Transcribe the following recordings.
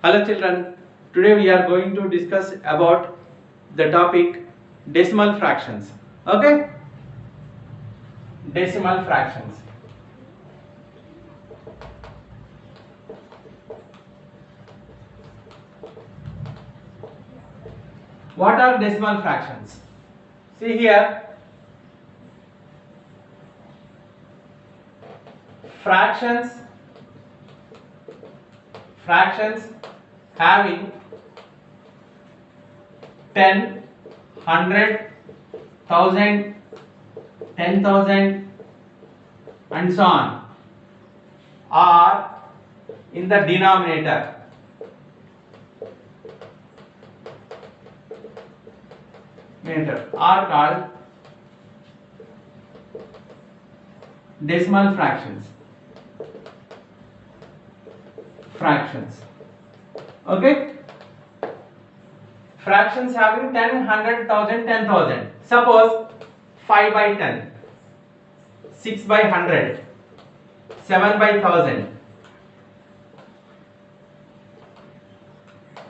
Hello children, today we are going to discuss about the topic decimal fractions. Okay? Decimal fractions. What are decimal fractions? See here, fractions having 10, 100, 1000, 10,000 and so on are in the denominator. Are called decimal fractions. Okay? Fractions having 10, 100, 1000, 10,000. Suppose 5 by 10, 6 by 100, 7 by 1000,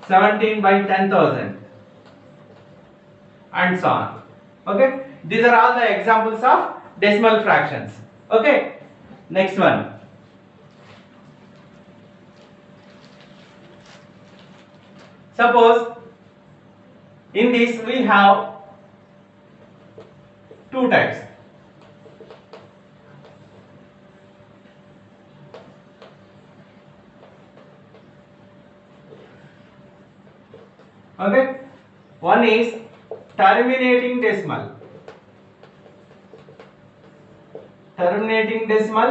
17 by 10,000 and so on. Okay? These are all the examples of decimal fractions. Okay? Next one. Suppose in this we have two types. Okay? One is terminating decimal. Non-terminating decimal.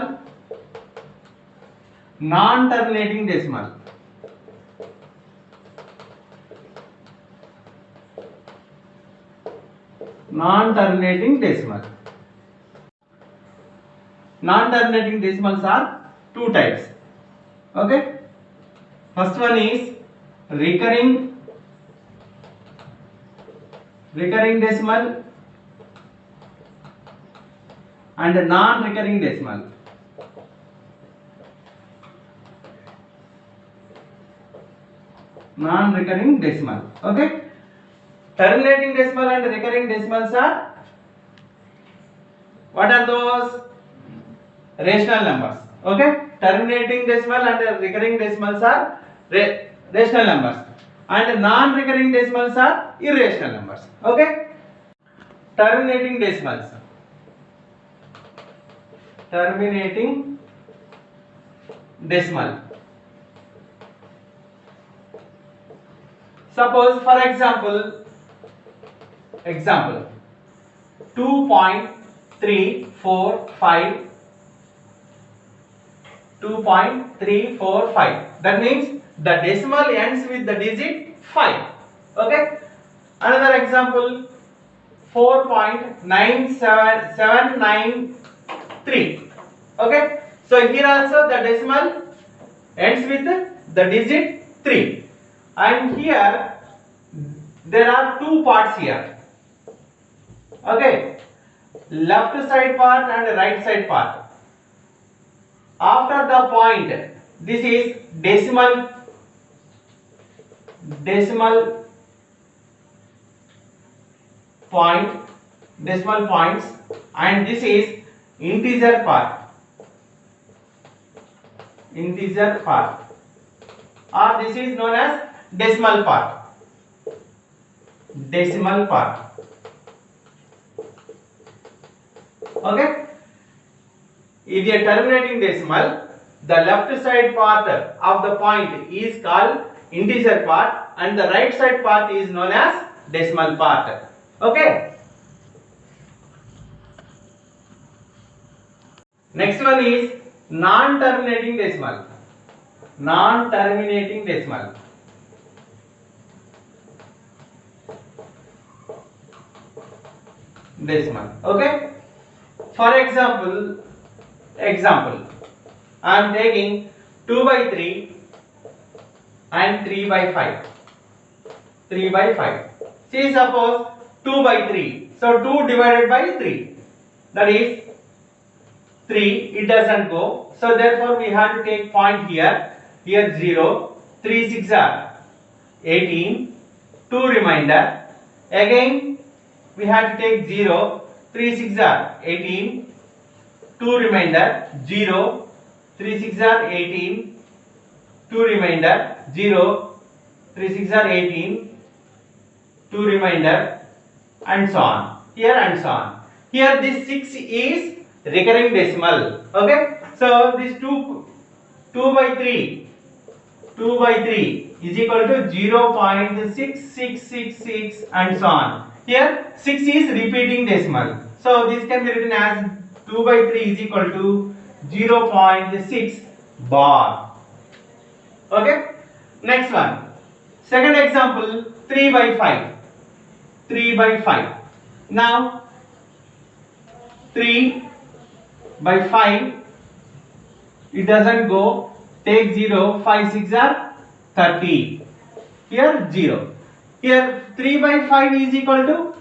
Non-terminating decimals are two types. Okay? First one is recurring decimal and non-recurring decimal. Okay? Terminating decimal and recurring decimals are, what are those? Rational numbers. Okay? Terminating decimal and recurring decimals are rational numbers, and non-recurring decimals are irrational numbers. Okay? Terminating decimal. Suppose, for example 2.345. That means the decimal ends with the digit 5. Okay? Another example 4.9793. Okay? So here also the decimal ends with the digit 3. And here there are two parts here. Okay? Left side part and right side part. After the point, this is decimal points, and this is integer part, or this is known as decimal part. Okay? If a terminating decimal, the left side part of the point is called integer part and the right side part is known as decimal part. Okay? Next one is non-terminating decimal. Okay? For example, I am taking 2 by 3 and 3 by 5. See, suppose 2 by 3. So 2 divided by 3. That is 3. It doesn't go. So therefore we have to take point here. Here 0. 3 6 are 18, 2 remainder. Again we have to take 0, 3 6 are 18, 2 remainder, 0, 3 6 are 18, 2 remainder, 0, 3 6 are 18, 2 remainder, and so on. Here and so on. Here this 6 is recurring decimal. Okay. So this 2 by 3 is equal to 0.6666 and so on. Here 6 is repeating decimal. So this can be written as 2 by 3 is equal to 0.6 bar. Okay. Next one. Second example, 3 by 5. 3 by 5. Now 3 by 5, it doesn't go. Take 0, 5 6 are 30. Here 0. Here 3 by 5 is equal to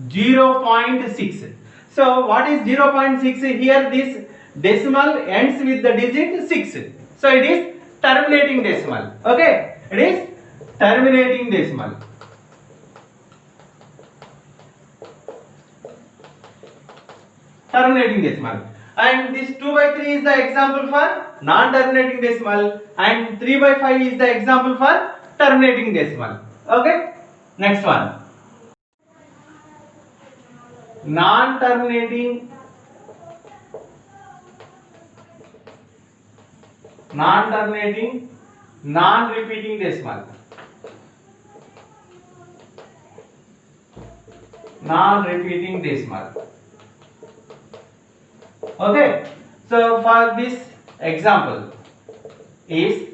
0.6. So what is 0.6? Here this decimal ends with the digit 6. So it is terminating decimal. Okay, it is terminating decimal. Terminating decimal. And this 2 by 3 is the example for non-terminating decimal, and 3 by 5 is the example for terminating decimal. Okay. Next one. Non-terminating, non-repeating decimal. Non-repeating decimal. Okay. So for this example is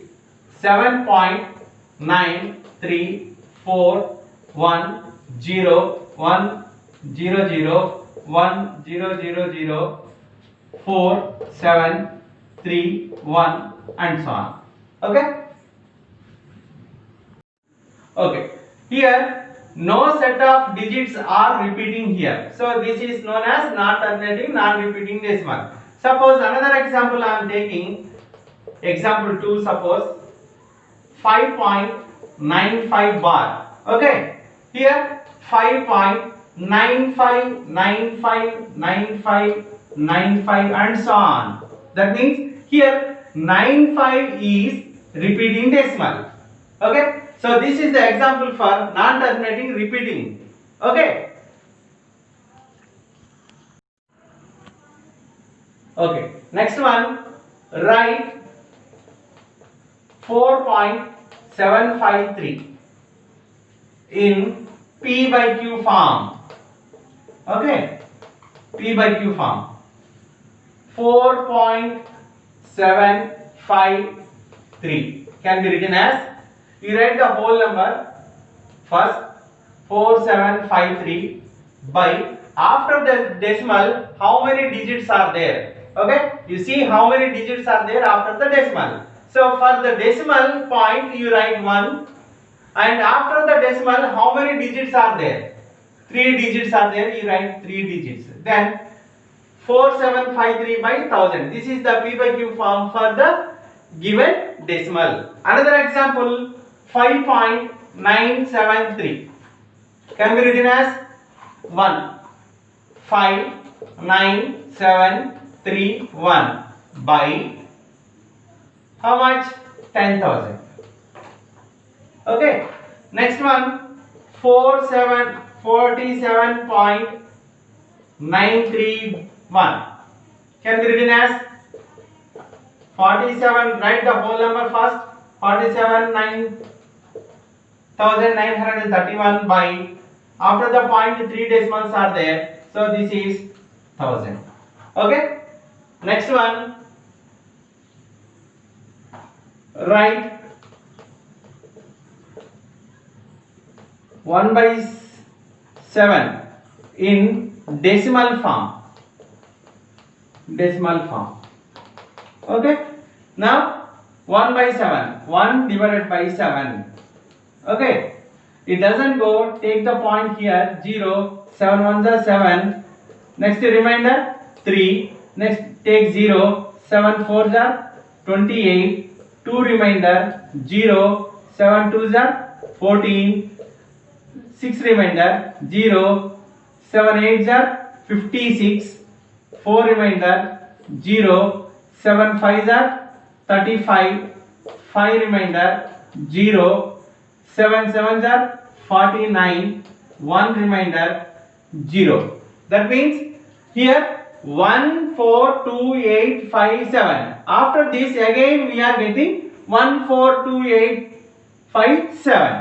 7.934100004731 and so on. Okay. Okay. Here no set of digits are repeating here. So this is known as non-terminating, non-repeating decimal. Suppose another example I am taking. Example 2, suppose 5.95 bar. Okay. Here 5.95959595 and so on. That means here 95 is repeating decimal. Okay. So this is the example for non-terminating repeating. Okay. Okay. Next one, write 4.753 in P by Q form. Okay. P by Q form. 4.753 can be written as, you write the whole number first, 4753 by, after the decimal how many digits are there. Okay, you see how many digits are there after the decimal. So for the decimal point you write 1, and after the decimal how many digits are there? 3 digits are there, you write 3 digits. Then 4753 by 1000. This is the P by Q form for the given decimal. Another example, 5.973 can be written as 1.59731 by how much? 10,000. Okay. Next one, 47.931 can be written as 47. Write the whole number first. 47,931 by, after the point 3 decimals are there, so this is 1000. Okay. Next one, write 1 by 7 in decimal form. Okay. Now 1 by 7, 1 divided by 7. Okay. It doesn't go. Take the point here, 0, 7 ones are 7. Next remainder 3. Next take 0, 7 fours are 28. 2 remainder 0, 7 2s are 14, 6 remainder 0, 7 8s are 56, 4 remainder 0, 7 5s are 35, 5 remainder 0, 7 7s are 49, 1 remainder 0. That means here 1 4 2 8 5 7. After this again we are getting 1 4 2 8 5 7.